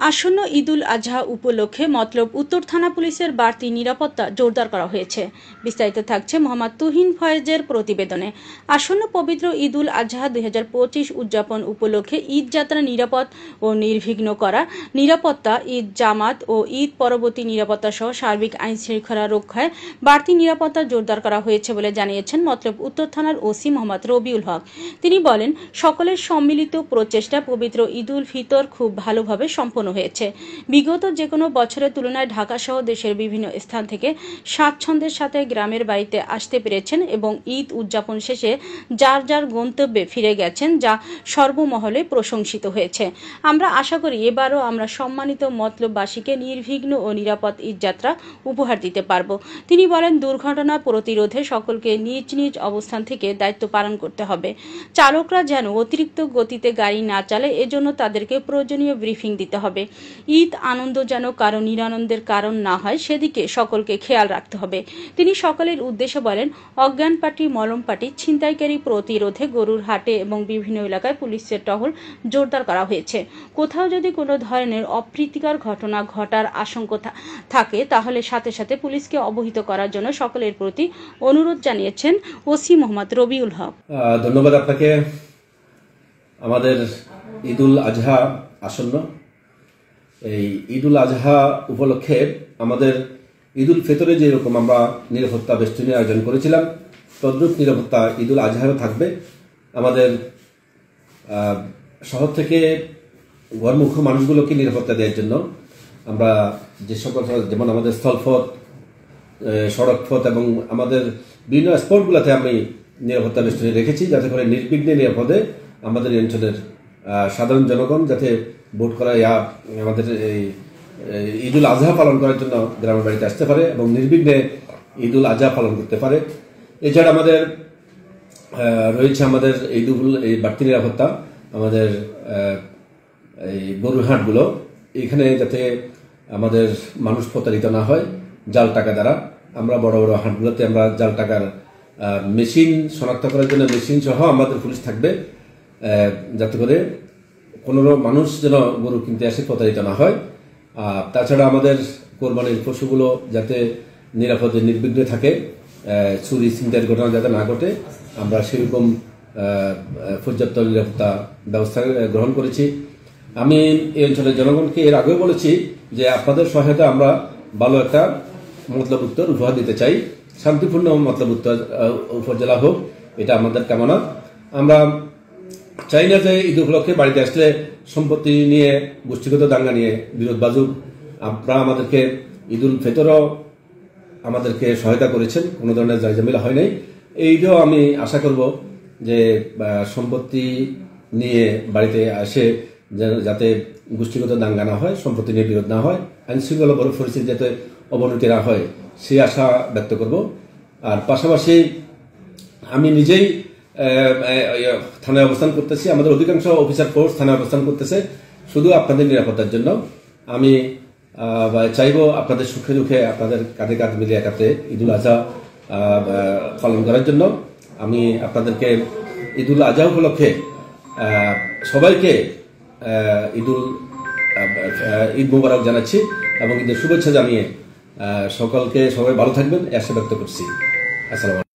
আসন্ন ঈদুল আজহা উপলক্ষে মতলব উত্তর থানা পুলিশের বাড়তি নিরাপত্তা জোরদার করা হয়েছে। বিস্তারিত থাকছে মোহাম্মদ তুহিন ফয়েজের প্রতিবেদনে। আসন্ন পবিত্র ঈদুল আজহা 2025 উদযাপন উপলক্ষে ঈদ যাত্রা নিরাপদ ও নির্বিঘ্ন করা, নিরাপত্তা, ঈদ জামাত ও ঈদ পরবর্তী নিরাপত্তা সহ সার্বিক আইন শৃঙ্খলা রক্ষায় বাড়তি নিরাপত্তা জোরদার করা হয়েছে বলে জানিয়েছেন মতলব উত্তর থানার ওসি মোহাম্মদ রবিউল হক। তিনি বলেন, সকলের সম্মিলিত প্রচেষ্টা পবিত্র ঈদুল ফিতর খুব ভালোভাবে সম্পন্ন হয়েছে। বিগত যে কোনো বছরের তুলনায় ঢাকা সহ দেশের বিভিন্ন স্থান থেকে স্বাচ্ছন্দ্যের সাথে গ্রামের বাড়িতে আসতে পেরেছেন এবং ঈদ উদযাপন শেষে যার যার গন্তব্যে ফিরে গেছেন, যা সর্বমহলে প্রশংসিত হয়েছে। আমরা আশা করি এবারও আমরা সম্মানিত মতলববাসীকে নির্বিঘ্ন ও নিরাপদ ঈদযাত্রা উপহার দিতে পারব। তিনি বলেন, দুর্ঘটনা প্রতিরোধে সকলকে নিজ নিজ অবস্থান থেকে দায়িত্ব পালন করতে হবে। চালকরা যেন অতিরিক্ত গতিতে গাড়ি না চালায়, এজন্য তাদেরকে প্রয়োজনীয় ব্রিফিং দিতে হবে। ঈদ আনন্দ যেন কারো নিরানন্দের কারণ না হয়, সেদিকে সকলকে খেয়াল রাখতে হবে। তিনি সকলের উদ্দেশ্যে বলেন, অজ্ঞান পার্টি, মলম পার্টি, ছিনতাইকারী প্রতিরোধে গরুর হাটে এবং বিভিন্ন এলাকায় পুলিশের টহল জোরদার করা হয়েছে। কোথাও যদি কোনো ধরনের অপ্রীতিকর ঘটনা ঘটার আশঙ্কা থাকে তাহলে সাথে সাথে পুলিশকে অবহিত করার জন্য সকলের প্রতি অনুরোধ জানিয়েছেন ওসি মোহাম্মদ রবিউল হক। ধন্যবাদ আপনাকে। আমাদের ঈদুল আজহা আসন্ন, এই ঈদুল আজহা উপলক্ষে আমাদের ঈদুল ফিতরে যেরকম আমরা নিরাপত্তা বেষ্টনী আয়োজন করেছিলাম, তদ্রূপ নিরাপত্তা ঈদুল আজহাও থাকবে। আমাদের শহর থেকে ঘরমুখ মানুষগুলোকে নিরাপত্তা দেওয়ার জন্য আমরা যে সকল, যেমন আমাদের স্থলপথ, সড়ক পথ এবং আমাদের বিভিন্ন স্পটগুলোতে আমি নিরাপত্তা বেষ্টনী রেখেছি, যাতে করে নির্বিঘ্নে নিরাপদে আমাদের এই অঞ্চলের সাধারণ জনগণ যাতে ভোট করা আমাদের এই ঈদুল আজহা পালন করার জন্য গ্রামের বাড়িতে আসতে পারে এবং নির্বিঘ্নে ঈদুল আজহা পালন করতে পারে। এছাড়া আমাদের রয়েছে আমাদের এই বাড়তি নিরাপত্তা, আমাদের এই গরুর হাটগুলো, এখানে যাতে আমাদের মানুষ প্রতারিত না হয় জাল টাকা দ্বারা। আমরা বড় বড় হাটগুলোতে আমরা জাল টাকার মেশিন শনাক্ত করার জন্য মেশিন সহ আমাদের পুলিশ থাকবে, যাতে করে কোনো মানুষ যেন গরু কিনতে আসে প্রতারিত না হয়। তাছাড়া আমাদের কোরবানির পশুগুলো যাতে নিরাপদে নির্বিঘ্নে থাকে, চুরি ছিনতাইয়ের ঘটনা যাতে না ঘটে, আমরা সেরকম পর্যাপ্ত নিরাপত্তা ব্যবস্থা গ্রহণ করেছি। আমি এই অঞ্চলের জনগণকে এর আগেও বলেছি যে আপনাদের সহায়তা আমরা ভালো একটা মতলব উত্তর উপহার দিতে চাই, শান্তিপূর্ণ মতলব উত্তর উপজেলা হোক, এটা আমাদের কামনা। আমরা চাই না যে ঈদ উপলক্ষে বাড়িতে আসলে সম্পত্তি নিয়ে, গোষ্ঠীগত দাঙ্গা নিয়ে বিরোধ বাজুক। আপনারা আমাদেরকে ঈদুল ফিতরও আমাদেরকে সহায়তা করেছেন, কোনো ধরনের জায়জামেলা হয় নাই। এইটাও আমি আশা করব যে সম্পত্তি নিয়ে বাড়িতে আসে যাতে গোষ্ঠীগত দাঙ্গা না হয়, সম্পত্তি নিয়ে বিরোধ না হয়, আইন শৃঙ্খলা পরিস্থিতি যাতে অবনতি না হয়, সেই আশা ব্যক্ত করব। আর পাশাপাশি আমি নিজেই থানায় অবস্থান করতেছি, আমাদের অধিকাংশ অফিসার ফোর্স থানায় অবস্থান করতেছে শুধু আপনাদের নিরাপত্তার জন্য। আমি চাইব আপনাদের সুখে দুঃখে আপনাদের কাঁধে কাঁধ মিলিয়ে একাতে ঈদুল আজহা পালন করার জন্য। আমি আপনাদেরকে ঈদুল আজহা উপলক্ষে সবাইকে ঈদ মুবারক জানাচ্ছি এবং ঈদের শুভেচ্ছা জানিয়ে সকলকে সবাই ভালো থাকবেন আশা ব্যক্ত করছি। আসসালামু আলাইকুম।